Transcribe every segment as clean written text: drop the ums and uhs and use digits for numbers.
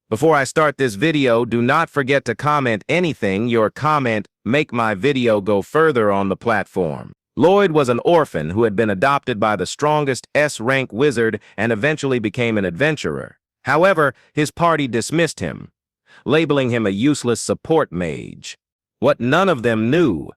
Before I start this video, do not forget to comment anything. Your comment make my video go further on the platform. Loid was an orphan who had been adopted by the strongest S-rank wizard and eventually became an adventurer. However, his party dismissed him, labeling him a useless support mage. What none of them knew,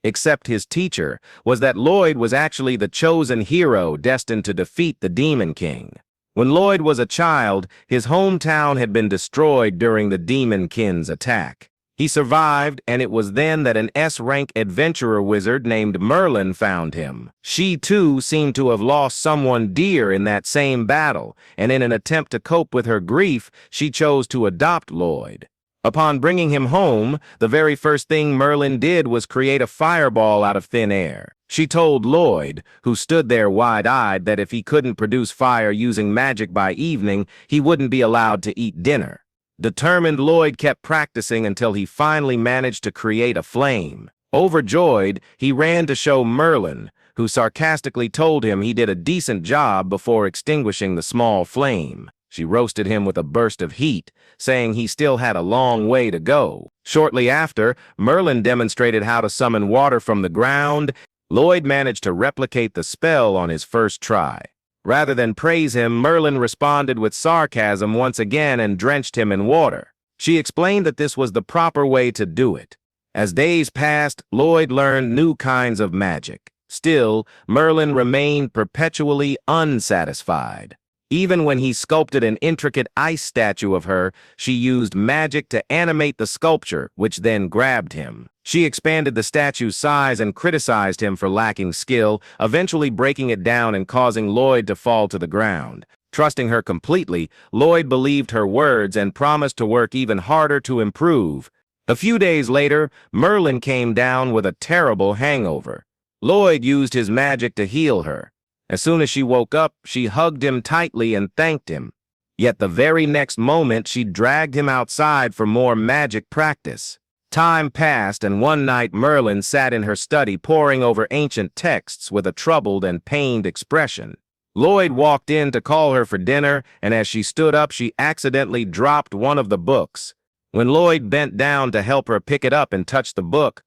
except his teacher, was that Loid was actually the chosen hero destined to defeat the Demon King. When Loid was a child, his hometown had been destroyed during the Demon King's attack. He survived, and it was then that an S-rank adventurer wizard named Merlin found him. She, too, seemed to have lost someone dear in that same battle, and in an attempt to cope with her grief, she chose to adopt Loid. Upon bringing him home, the very first thing Merlin did was create a fireball out of thin air. She told Loid, who stood there wide-eyed, that if he couldn't produce fire using magic by evening, he wouldn't be allowed to eat dinner. Determined, Loid kept practicing until he finally managed to create a flame. Overjoyed, he ran to show Merlin, who sarcastically told him he did a decent job before extinguishing the small flame. She roasted him with a burst of heat, saying he still had a long way to go. Shortly after, Merlin demonstrated how to summon water from the ground. Loid managed to replicate the spell on his first try. Rather than praise him, Merlin responded with sarcasm once again and drenched him in water. She explained that this was the proper way to do it. As days passed, Loid learned new kinds of magic. Still, Merlin remained perpetually unsatisfied. Even when he sculpted an intricate ice statue of her, she used magic to animate the sculpture, which then grabbed him. She expanded the statue's size and criticized him for lacking skill, eventually breaking it down and causing Loid to fall to the ground. Trusting her completely, Loid believed her words and promised to work even harder to improve. A few days later, Merlin came down with a terrible hangover. Loid used his magic to heal her. As soon as she woke up, she hugged him tightly and thanked him. Yet the very next moment, she dragged him outside for more magic practice. Time passed, and one night Merlin sat in her study poring over ancient texts with a troubled and pained expression. Loid walked in to call her for dinner, and as she stood up, she accidentally dropped one of the books. When Loid bent down to help her pick it up and touch the book,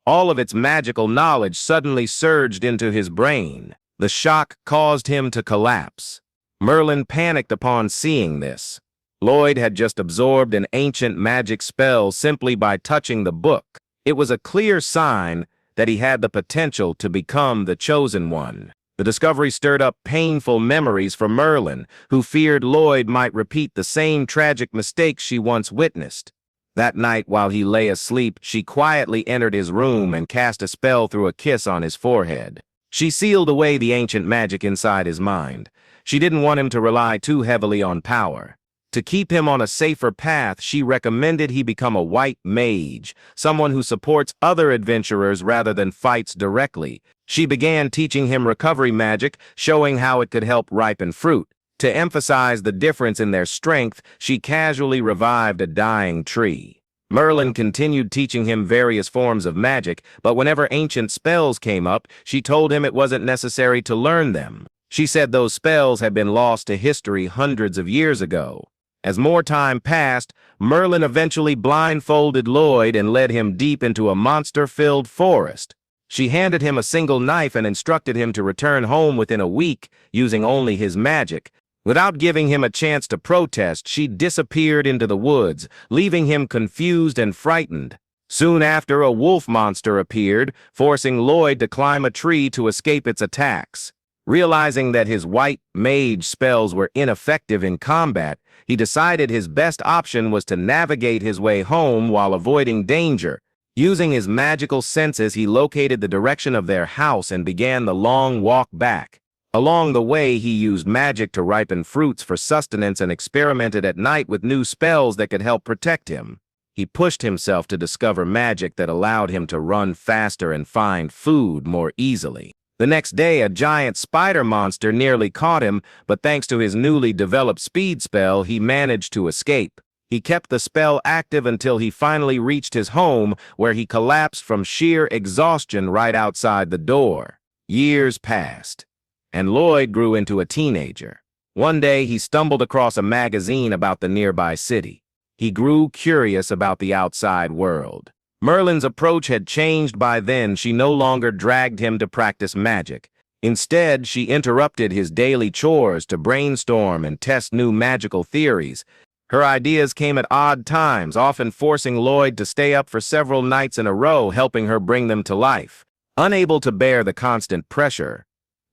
all of its magical knowledge suddenly surged into his brain. The shock caused him to collapse. Merlin panicked upon seeing this. Loid had just absorbed an ancient magic spell simply by touching the book. It was a clear sign that he had the potential to become the chosen one. The discovery stirred up painful memories for Merlin, who feared Loid might repeat the same tragic mistakes she once witnessed. That night, while he lay asleep, she quietly entered his room and cast a spell through a kiss on his forehead. She sealed away the ancient magic inside his mind. She didn't want him to rely too heavily on power. To keep him on a safer path, she recommended he become a white mage, someone who supports other adventurers rather than fights directly. She began teaching him recovery magic, showing how it could help ripen fruit. To emphasize the difference in their strength, she casually revived a dying tree. Merlin continued teaching him various forms of magic, but whenever ancient spells came up, she told him it wasn't necessary to learn them. She said those spells had been lost to history hundreds of years ago. As more time passed, Merlin eventually blindfolded Loid and led him deep into a monster-filled forest. She handed him a single knife and instructed him to return home within a week, using only his magic. Without giving him a chance to protest, she disappeared into the woods, leaving him confused and frightened. Soon after, a wolf monster appeared, forcing Loid to climb a tree to escape its attacks. Realizing that his white mage spells were ineffective in combat, he decided his best option was to navigate his way home while avoiding danger. Using his magical senses, he located the direction of their house and began the long walk back. Along the way, he used magic to ripen fruits for sustenance and experimented at night with new spells that could help protect him. He pushed himself to discover magic that allowed him to run faster and find food more easily. The next day, a giant spider monster nearly caught him, but thanks to his newly developed speed spell, he managed to escape. He kept the spell active until he finally reached his home, where he collapsed from sheer exhaustion right outside the door. Years passed, and Loid grew into a teenager. One day, he stumbled across a magazine about the nearby city. he grew curious about the outside world. Merlin's approach had changed by then. She no longer dragged him to practice magic. Instead, she interrupted his daily chores to brainstorm and test new magical theories. Her ideas came at odd times, often forcing Loid to stay up for several nights in a row, helping her bring them to life. Unable to bear the constant pressure,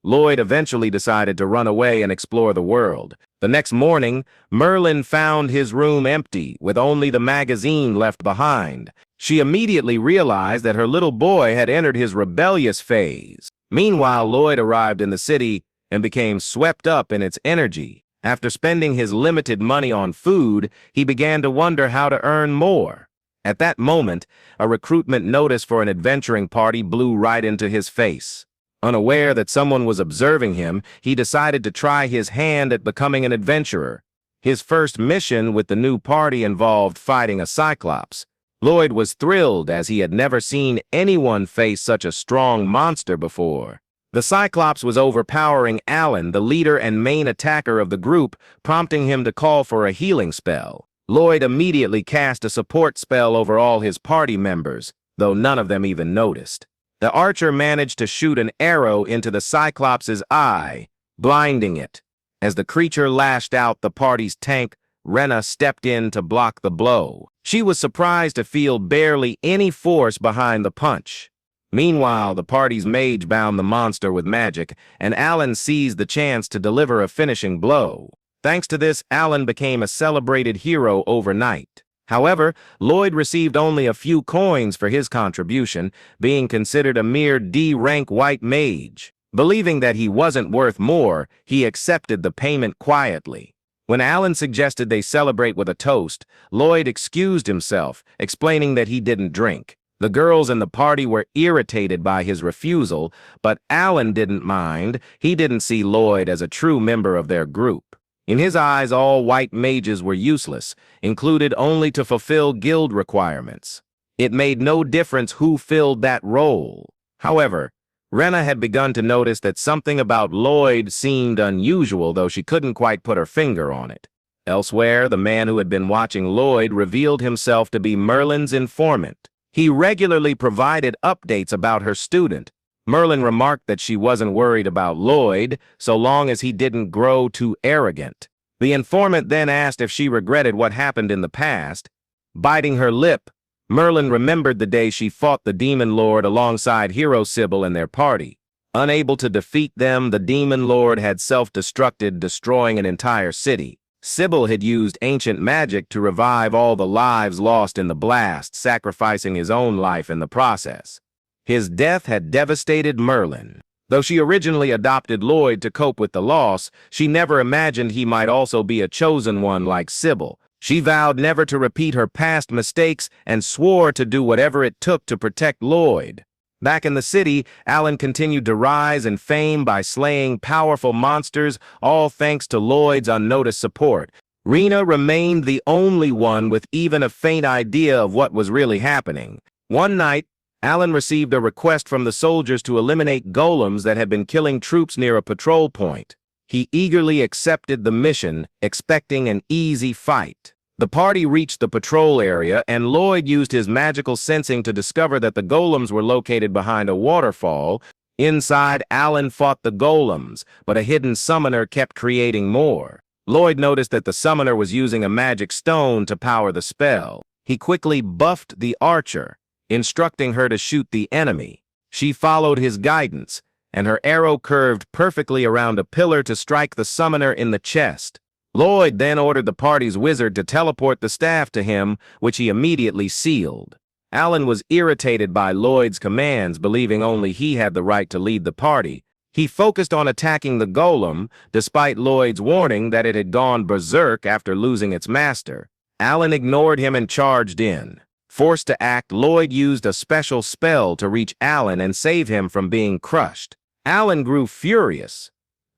Loid eventually decided to run away and explore the world. The next morning, Merlin found his room empty, with only the magazine left behind. She immediately realized that her little boy had entered his rebellious phase. Meanwhile, Loid arrived in the city and became swept up in its energy. After spending his limited money on food, he began to wonder how to earn more. At that moment, a recruitment notice for an adventuring party blew right into his face. Unaware that someone was observing him, he decided to try his hand at becoming an adventurer. His first mission with the new party involved fighting a Cyclops. Loid was thrilled, as he had never seen anyone face such a strong monster before. The Cyclops was overpowering Alan, the leader and main attacker of the group, prompting him to call for a healing spell. Loid immediately cast a support spell over all his party members, though none of them even noticed. The archer managed to shoot an arrow into the Cyclops' eye, blinding it. As the creature lashed out the party's tank, Rena stepped in to block the blow. She was surprised to feel barely any force behind the punch. Meanwhile, the party's mage bound the monster with magic, and Alan seized the chance to deliver a finishing blow. Thanks to this, Alan became a celebrated hero overnight. However, Loid received only a few coins for his contribution, being considered a mere D-rank white mage. Believing that he wasn't worth more, he accepted the payment quietly. When Alan suggested they celebrate with a toast, Loid excused himself, explaining that he didn't drink. The girls in the party were irritated by his refusal, but Alan didn't mind. He didn't see Loid as a true member of their group. In his eyes, all white mages were useless, included only to fulfill guild requirements. It made no difference who filled that role. However, Rena had begun to notice that something about Loid seemed unusual, though she couldn't quite put her finger on it. Elsewhere, the man who had been watching Loid revealed himself to be Merlin's informant. He regularly provided updates about her student. Merlin remarked that she wasn't worried about Loid, so long as he didn't grow too arrogant. The informant then asked if she regretted what happened in the past. Biting her lip, Merlin remembered the day she fought the Demon Lord alongside Hero Sybil and their party. Unable to defeat them, the Demon Lord had self-destructed, destroying an entire city. Sybil had used ancient magic to revive all the lives lost in the blast, sacrificing his own life in the process. His death had devastated Merlin. Though she originally adopted Loid to cope with the loss, she never imagined he might also be a chosen one like Sybil. She vowed never to repeat her past mistakes and swore to do whatever it took to protect Loid. Back in the city, Alan continued to rise in fame by slaying powerful monsters, all thanks to Loid's unnoticed support. Rena remained the only one with even a faint idea of what was really happening. One night, Alan received a request from the soldiers to eliminate golems that had been killing troops near a patrol point. He eagerly accepted the mission, expecting an easy fight. The party reached the patrol area, and Loid used his magical sensing to discover that the golems were located behind a waterfall. Inside, Alan fought the golems, but a hidden summoner kept creating more. Loid noticed that the summoner was using a magic stone to power the spell. He quickly buffed the archer, instructing her to shoot the enemy. She followed his guidance, and her arrow curved perfectly around a pillar to strike the summoner in the chest. Loid then ordered the party's wizard to teleport the staff to him, which he immediately sealed. Alan was irritated by Loid's commands, believing only he had the right to lead the party. He focused on attacking the golem, despite Loid's warning that it had gone berserk after losing its master. Alan ignored him and charged in. Forced to act, Loid used a special spell to reach Alan and save him from being crushed. Alan grew furious,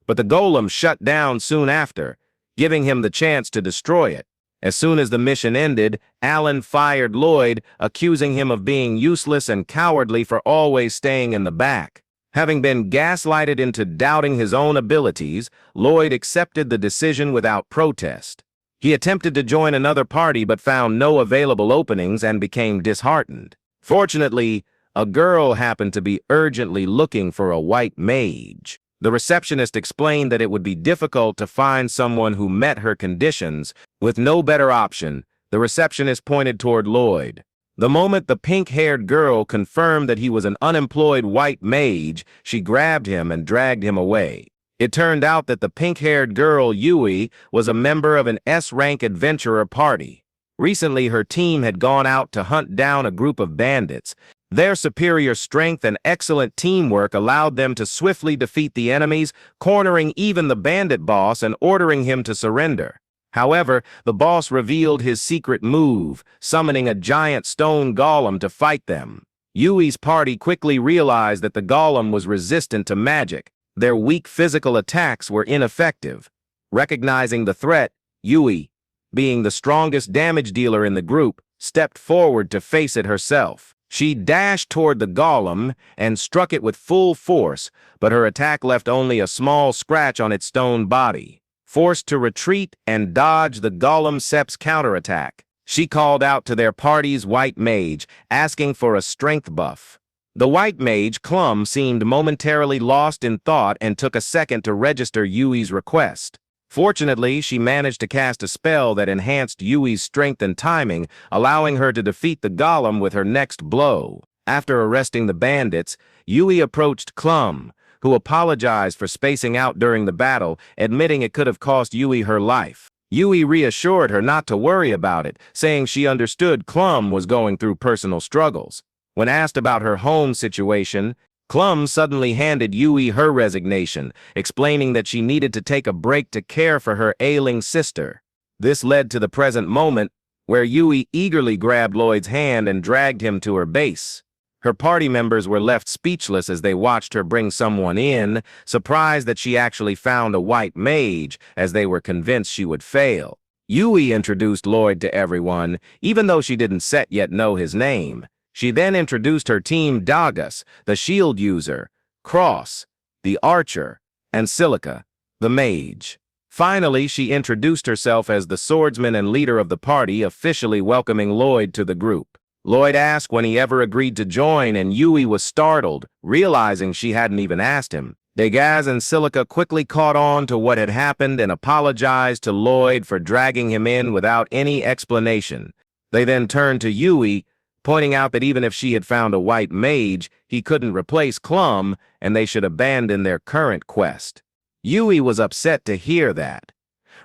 but the golem shut down soon after, giving him the chance to destroy it. As soon as the mission ended, Alan fired Loid, accusing him of being useless and cowardly for always staying in the back. Having been gaslighted into doubting his own abilities, Loid accepted the decision without protest. He attempted to join another party but found no available openings and became disheartened. Fortunately, a girl happened to be urgently looking for a white mage. The receptionist explained that it would be difficult to find someone who met her conditions. With no better option, the receptionist pointed toward Loid. The moment the pink-haired girl confirmed that he was an unemployed white mage, she grabbed him and dragged him away. It turned out that the pink-haired girl, Yui, was a member of an S-rank adventurer party. Recently, her team had gone out to hunt down a group of bandits. Their superior strength and excellent teamwork allowed them to swiftly defeat the enemies, cornering even the bandit boss and ordering him to surrender. However, the boss revealed his secret move, summoning a giant stone golem to fight them. Yui's party quickly realized that the golem was resistant to magic. Their weak physical attacks were ineffective. Recognizing the threat, Yui, being the strongest damage dealer in the group, stepped forward to face it herself. She dashed toward the golem and struck it with full force, but her attack left only a small scratch on its stone body. Forced to retreat and dodge the golem Sep's counterattack, she called out to their party's white mage, asking for a strength buff. The white mage, Clum, seemed momentarily lost in thought and took a second to register Yui's request. Fortunately, she managed to cast a spell that enhanced Yui's strength and timing, allowing her to defeat the golem with her next blow. After arresting the bandits, Yui approached Clum, who apologized for spacing out during the battle, admitting it could have cost Yui her life. Yui reassured her not to worry about it, saying she understood Clum was going through personal struggles. When asked about her home situation, Clum suddenly handed Yui her resignation, explaining that she needed to take a break to care for her ailing sister. This led to the present moment, where Yui eagerly grabbed Loid's hand and dragged him to her base. Her party members were left speechless as they watched her bring someone in, surprised that she actually found a white mage, as they were convinced she would fail. Yui introduced Loid to everyone, even though she didn't yet know his name. She then introduced her team Dagas, the shield user, Cross, the archer, and Silica, the mage. Finally, she introduced herself as the swordsman and leader of the party, officially welcoming Loid to the group. Loid asked when he ever agreed to join, and Yui was startled, realizing she hadn't even asked him. Dagas and Silica quickly caught on to what had happened and apologized to Loid for dragging him in without any explanation. They then turned to Yui, pointing out that even if she had found a white mage, he couldn't replace Clum, and they should abandon their current quest. Yui was upset to hear that,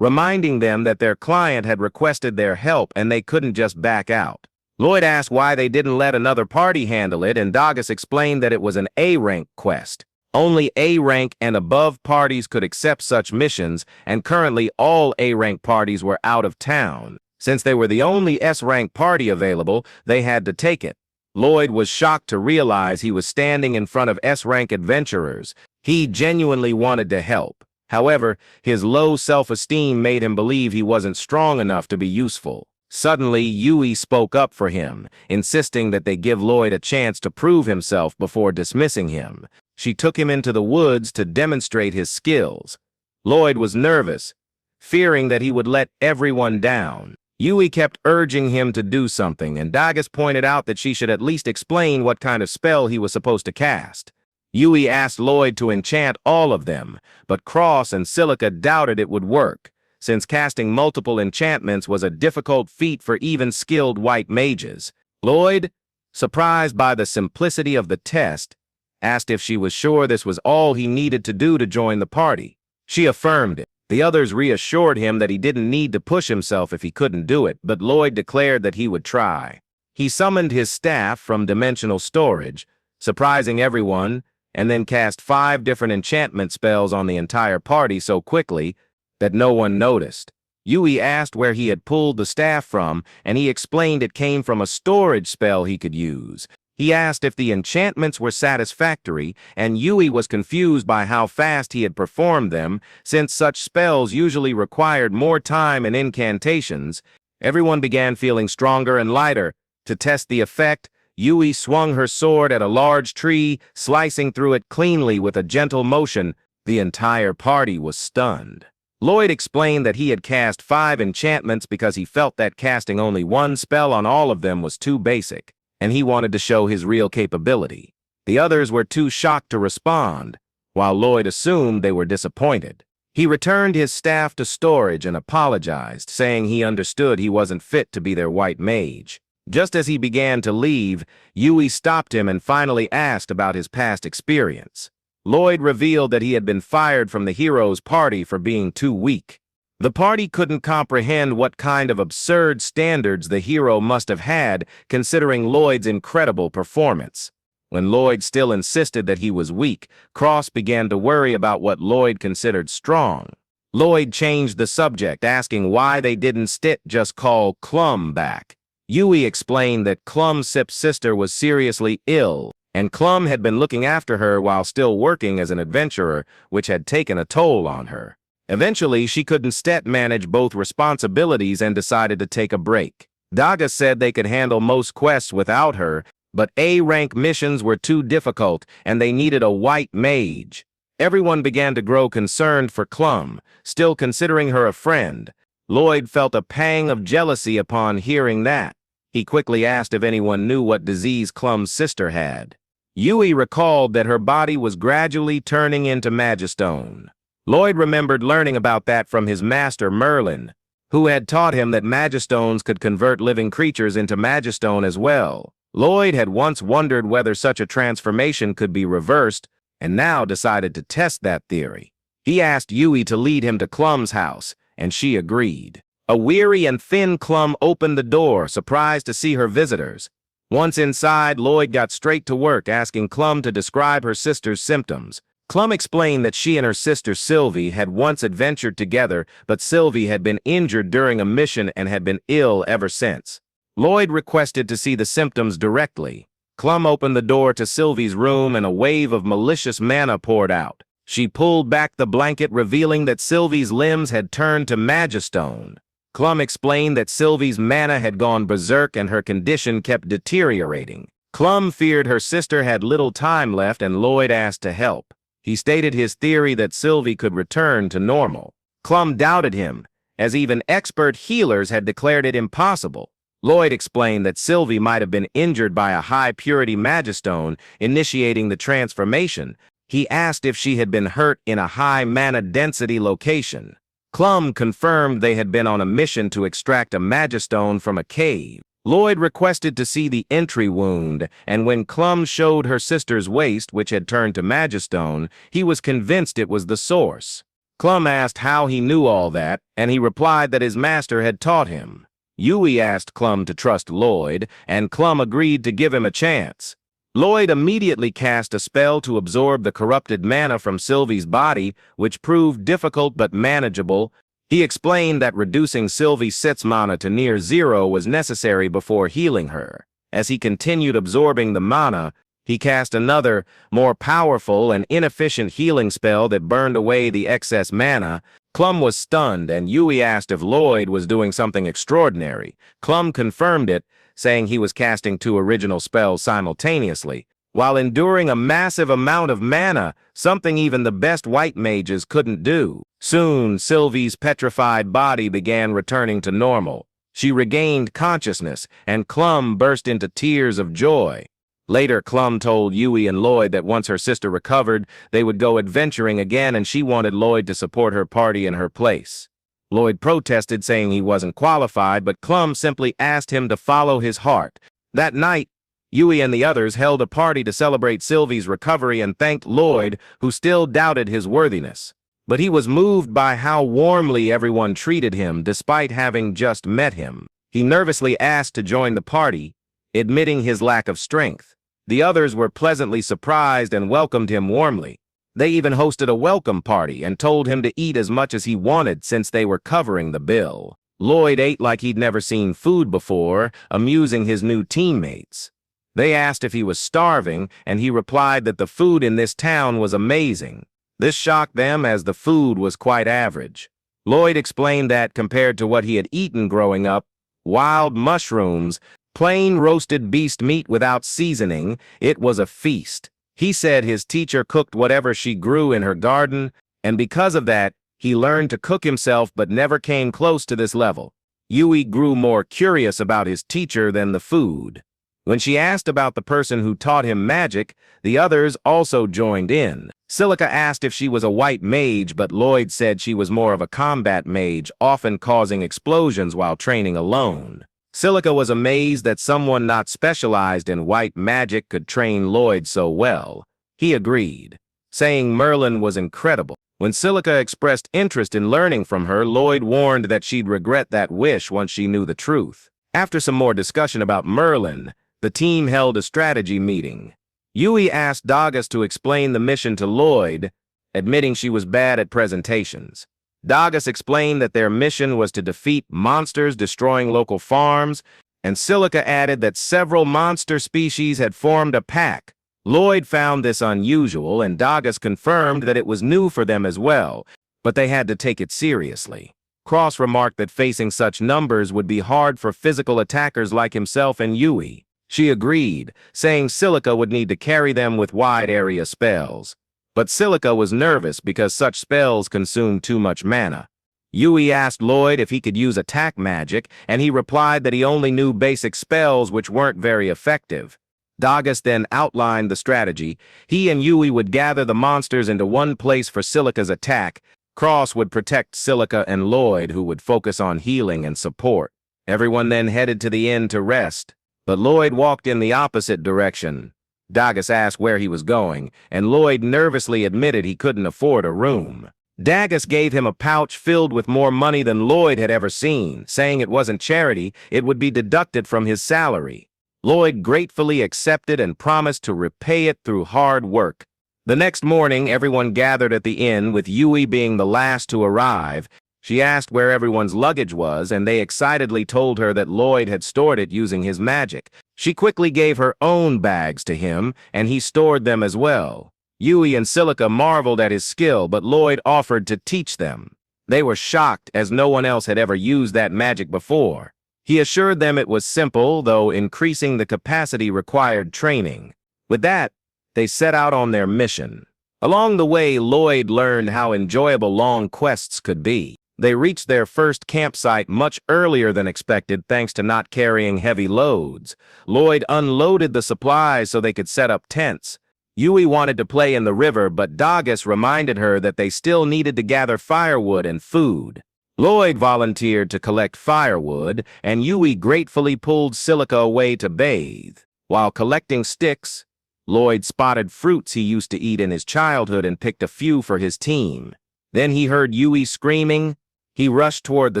reminding them that their client had requested their help and they couldn't just back out. Loid asked why they didn't let another party handle it, and Dagas explained that it was an A-rank quest. Only A-rank and above parties could accept such missions, and currently all A-rank parties were out of town. Since they were the only S-rank party available, they had to take it. Loid was shocked to realize he was standing in front of S-rank adventurers. He genuinely wanted to help. However, his low self-esteem made him believe he wasn't strong enough to be useful. Suddenly, Yui spoke up for him, insisting that they give Loid a chance to prove himself before dismissing him. She took him into the woods to demonstrate his skills. Loid was nervous, fearing that he would let everyone down. Yui kept urging him to do something, and Dagas pointed out that she should at least explain what kind of spell he was supposed to cast. Yui asked Loid to enchant all of them, but Cross and Silica doubted it would work, since casting multiple enchantments was a difficult feat for even skilled white mages. Loid, surprised by the simplicity of the test, asked if she was sure this was all he needed to do to join the party. She affirmed it. The others reassured him that he didn't need to push himself if he couldn't do it, but Loid declared that he would try. He summoned his staff from dimensional storage, surprising everyone, and then cast 5 different enchantment spells on the entire party so quickly that no one noticed. Yui asked where he had pulled the staff from, and he explained it came from a storage spell he could use. He asked if the enchantments were satisfactory, and Yui was confused by how fast he had performed them, since such spells usually required more time and incantations. Everyone began feeling stronger and lighter. To test the effect, Yui swung her sword at a large tree, slicing through it cleanly with a gentle motion. The entire party was stunned. Loid explained that he had cast 5 enchantments because he felt that casting only one spell on all of them was too basic, and he wanted to show his real capability. The others were too shocked to respond, while Loid assumed they were disappointed. He returned his staff to storage and apologized, saying he understood he wasn't fit to be their white mage. Just as he began to leave, Yui stopped him and finally asked about his past experience. Loid revealed that he had been fired from the hero's party for being too weak. The party couldn't comprehend what kind of absurd standards the hero must have had, considering Loid's incredible performance. When Loid still insisted that he was weak, Cross began to worry about what Loid considered strong. Loid changed the subject, asking why they didn't just call Clum back. Yui explained that Clum-Sip's sister was seriously ill, and Clum had been looking after her while still working as an adventurer, which had taken a toll on her. Eventually, she couldn't manage both responsibilities and decided to take a break. Daga said they could handle most quests without her, but A-rank missions were too difficult, and they needed a white mage. Everyone began to grow concerned for Clum, still considering her a friend. Loid felt a pang of jealousy upon hearing that. He quickly asked if anyone knew what disease Clum's sister had. Yui recalled that her body was gradually turning into magistone. Loid remembered learning about that from his master Merlin, who had taught him that magistones could convert living creatures into magistone as well. Loid had once wondered whether such a transformation could be reversed, and now decided to test that theory. He asked Yui to lead him to Clum's house, and she agreed. A weary and thin Clum opened the door, surprised to see her visitors. Once inside, Loid got straight to work, asking Clum to describe her sister's symptoms. Clum explained that she and her sister Sylvie had once adventured together, but Sylvie had been injured during a mission and had been ill ever since. Loid requested to see the symptoms directly. Clum opened the door to Sylvie's room and a wave of malicious mana poured out. She pulled back the blanket, revealing that Sylvie's limbs had turned to magistone. Clum explained that Sylvie's mana had gone berserk and her condition kept deteriorating. Clum feared her sister had little time left and Loid asked to help. He stated his theory that Sylvie could return to normal. Clum doubted him, as even expert healers had declared it impossible. Loid explained that Sylvie might have been injured by a high-purity magistone, initiating the transformation. He asked if she had been hurt in a high mana density location. Clum confirmed they had been on a mission to extract a magistone from a cave. Loid requested to see the entry wound, and when Clum showed her sister's waist, which had turned to magistone, he was convinced it was the source. Clum asked how he knew all that, and he replied that his master had taught him. Yui asked Clum to trust Loid, and Clum agreed to give him a chance. Loid immediately cast a spell to absorb the corrupted mana from Sylvie's body, which proved difficult but manageable. He explained that reducing Sylvie's Sit's mana to near zero was necessary before healing her. As he continued absorbing the mana, he cast another, more powerful and inefficient healing spell that burned away the excess mana. Clum was stunned, and Yui asked if Loid was doing something extraordinary. Clum confirmed it, saying he was casting 2 original spells simultaneously, while enduring a massive amount of mana, something even the best white mages couldn't do. Soon, Sylvie's petrified body began returning to normal. She regained consciousness, and Clum burst into tears of joy. Later, Clum told Yui and Loid that once her sister recovered, they would go adventuring again, and she wanted Loid to support her party in her place. Loid protested, saying he wasn't qualified, but Clum simply asked him to follow his heart. That night, Yui and the others held a party to celebrate Sylvie's recovery and thanked Loid, who still doubted his worthiness. But he was moved by how warmly everyone treated him despite having just met him. He nervously asked to join the party, admitting his lack of strength. The others were pleasantly surprised and welcomed him warmly. They even hosted a welcome party and told him to eat as much as he wanted since they were covering the bill. Loid ate like he'd never seen food before, amusing his new teammates. They asked if he was starving, and he replied that the food in this town was amazing. This shocked them as the food was quite average. Loid explained that, compared to what he had eaten growing up, wild mushrooms, plain roasted beast meat without seasoning, it was a feast. He said his teacher cooked whatever she grew in her garden, and because of that, He learned to cook himself but never came close to this level. Yui grew more curious about his teacher than the food. When she asked about the person who taught him magic, the others also joined in. Silica asked if she was a white mage, but Loid said she was more of a combat mage, often causing explosions while training alone. Silica was amazed that someone not specialized in white magic could train Loid so well. He agreed, saying Merlin was incredible. When Silica expressed interest in learning from her, Loid warned that she'd regret that wish once she knew the truth. After some more discussion about Merlin, the team held a strategy meeting. Yui asked Dagas to explain the mission to Loid, admitting she was bad at presentations. Dagas explained that their mission was to defeat monsters destroying local farms, and Silica added that several monster species had formed a pack. Loid found this unusual, and Dagas confirmed that it was new for them as well, but they had to take it seriously. Cross remarked that facing such numbers would be hard for physical attackers like himself and Yui. She agreed, saying Silica would need to carry them with wide area spells. But Silica was nervous because such spells consumed too much mana. Yui asked Loid if he could use attack magic, and he replied that he only knew basic spells which weren't very effective. Dagas then outlined the strategy. He and Yui would gather the monsters into one place for Silica's attack. Cross would protect Silica and Loid, who would focus on healing and support. Everyone then headed to the inn to rest, but Loid walked in the opposite direction. Dagas asked where he was going, and Loid nervously admitted he couldn't afford a room. Dagas gave him a pouch filled with more money than Loid had ever seen, saying it wasn't charity, it would be deducted from his salary. Loid gratefully accepted and promised to repay it through hard work. The next morning, everyone gathered at the inn, with Yui being the last to arrive. She asked where everyone's luggage was, and they excitedly told her that Loid had stored it using his magic. She quickly gave her own bags to him, and he stored them as well. Yui and Silica marveled at his skill, but Loid offered to teach them. They were shocked, as no one else had ever used that magic before. He assured them it was simple, though increasing the capacity required training. With that, they set out on their mission. Along the way, Loid learned how enjoyable long quests could be. They reached their first campsite much earlier than expected thanks to not carrying heavy loads. Loid unloaded the supplies so they could set up tents. Yui wanted to play in the river, but Dagas reminded her that they still needed to gather firewood and food. Loid volunteered to collect firewood, and Yui gratefully pulled Silica away to bathe. While collecting sticks, Loid spotted fruits he used to eat in his childhood and picked a few for his team. Then he heard Yui screaming. He rushed toward the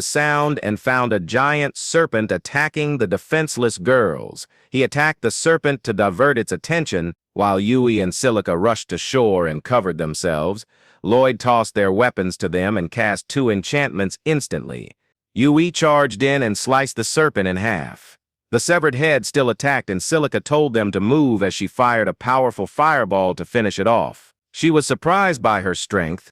sound and found a giant serpent attacking the defenseless girls. He attacked the serpent to divert its attention, while Yui and Silica rushed to shore and covered themselves. Loid tossed their weapons to them and cast 2 enchantments instantly. Yui charged in and sliced the serpent in half. The severed head still attacked, and Silica told them to move as she fired a powerful fireball to finish it off. She was surprised by her strength,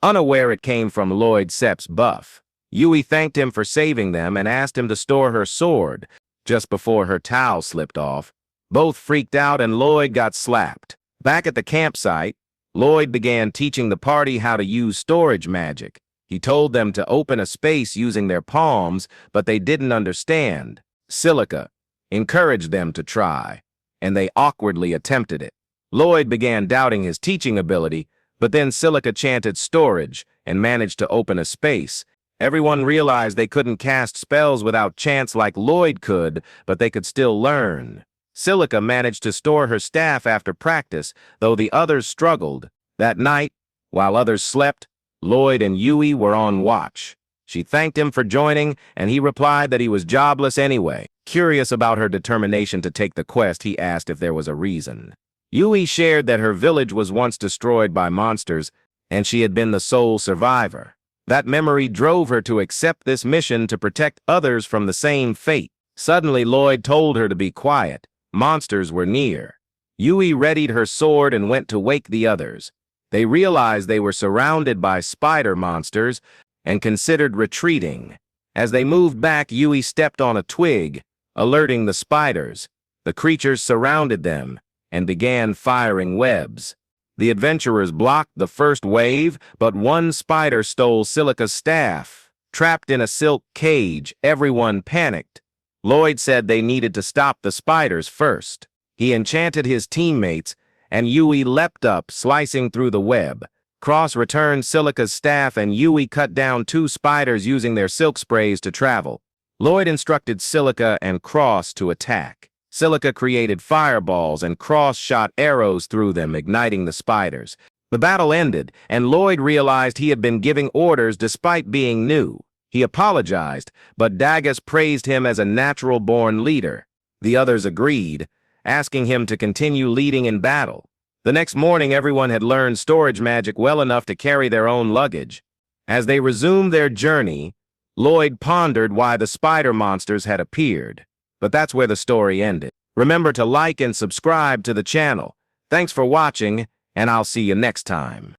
unaware it came from Loid Sepp's buff. Yui thanked him for saving them and asked him to store her sword. Just before her towel slipped off, both freaked out and Loid got slapped. Back at the campsite, Loid began teaching the party how to use storage magic. He told them to open a space using their palms, but they didn't understand. Silica encouraged them to try, and they awkwardly attempted it. Loid began doubting his teaching ability, but then Silica chanted storage and managed to open a space. Everyone realized they couldn't cast spells without chants like Loid could, but they could still learn. Silica managed to store her staff after practice, though the others struggled. That night, while others slept, Loid and Yui were on watch. She thanked him for joining, and he replied that he was jobless anyway. Curious about her determination to take the quest, he asked if there was a reason. Yui shared that her village was once destroyed by monsters, and she had been the sole survivor. That memory drove her to accept this mission to protect others from the same fate. Suddenly, Loid told her to be quiet. Monsters were near. Yui readied her sword and went to wake the others. They realized they were surrounded by spider monsters and considered retreating. As they moved back, Yui stepped on a twig, alerting the spiders. The creatures surrounded them and began firing webs. The adventurers blocked the first wave, but one spider stole Silica's staff. Trapped in a silk cage, everyone panicked. Loid said they needed to stop the spiders first. He enchanted his teammates, and Yui leapt up, slicing through the web. Cross returned Silica's staff, and Yui cut down 2 spiders using their silk sprays to travel. Loid instructed Silica and Cross to attack. Silica created fireballs, and Cross shot arrows through them, igniting the spiders. The battle ended, and Loid realized he had been giving orders despite being new. He apologized, but Dagas praised him as a natural-born leader. The others agreed, asking him to continue leading in battle. The next morning, everyone had learned storage magic well enough to carry their own luggage. As they resumed their journey, Loid pondered why the spider monsters had appeared. But that's where the story ended. Remember to like and subscribe to the channel. Thanks for watching, and I'll see you next time.